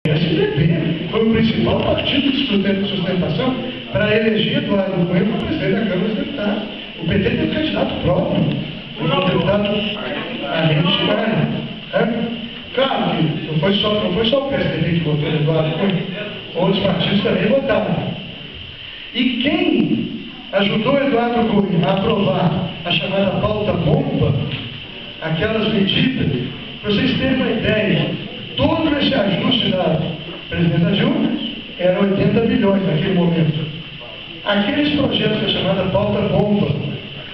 PSDB foi o principal partido de sustentação para eleger Eduardo Cunha como presidente da Câmara dos Deputados. O PT tem um candidato próprio, o deputado Arlindo Chigares. Claro que não foi só o PSDB que votou Eduardo Cunha, outros partidos também votaram. E quem ajudou Eduardo Cunha a aprovar a chamada pauta bomba, aquelas medidas, para vocês terem uma ideia, todo esse ajuste da presidenta Dilma era 80 bilhões naquele momento. Aqueles projetos que é chamada pauta bomba,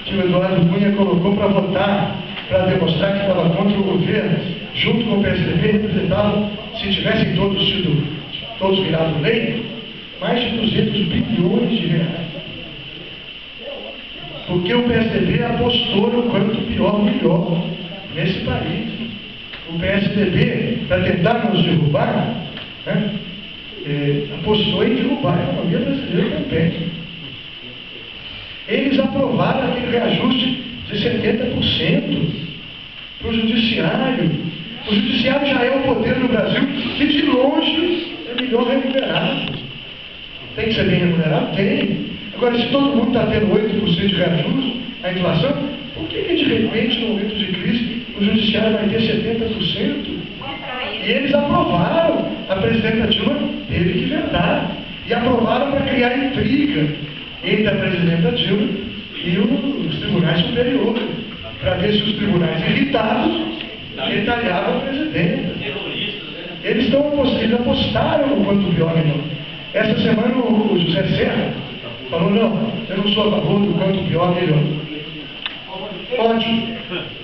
que o Eduardo Cunha colocou para votar, para demonstrar que estava contra o governo, junto com o PSDB, representavam, se tivessem todos virado lei, mais de 200 bilhões de reais. Porque o PSDB apostou no quanto pior, melhor nesse país. O PSDB, para tentar nos derrubar, apostou em derrubar a economia brasileira também. Eles aprovaram aquele reajuste de 70% para o judiciário. O judiciário já é o poder no Brasil que de longe é melhor remunerado. Tem que ser bem remunerado? Tem. Agora, se todo mundo está tendo 8% de reajuste, a inflação, por que de repente, no momento de crise, o judiciário vai ter 70%? E eles aprovaram. A presidenta Dilma teve que vetar. E aprovaram para criar intriga entre a presidenta Dilma e os tribunais superiores, para ver se os tribunais irritados retalhavam a presidenta. Eles apostaram no quanto pior melhor. Essa semana o José Serra falou, não, eu não sou a favor do quanto pior melhor. Ótimo.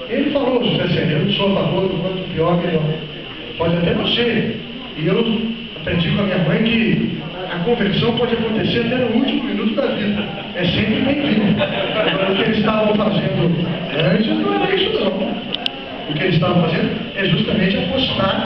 Ele falou, José Serra, eu não sou a favor do quanto pior melhor. Pode até não ser. E eu aprendi com a minha mãe que a conversão pode acontecer até no último minuto da vida. É sempre bem-vindo. Agora, o que eles estavam fazendo antes não era isso não. O que eles estavam fazendo é justamente apostar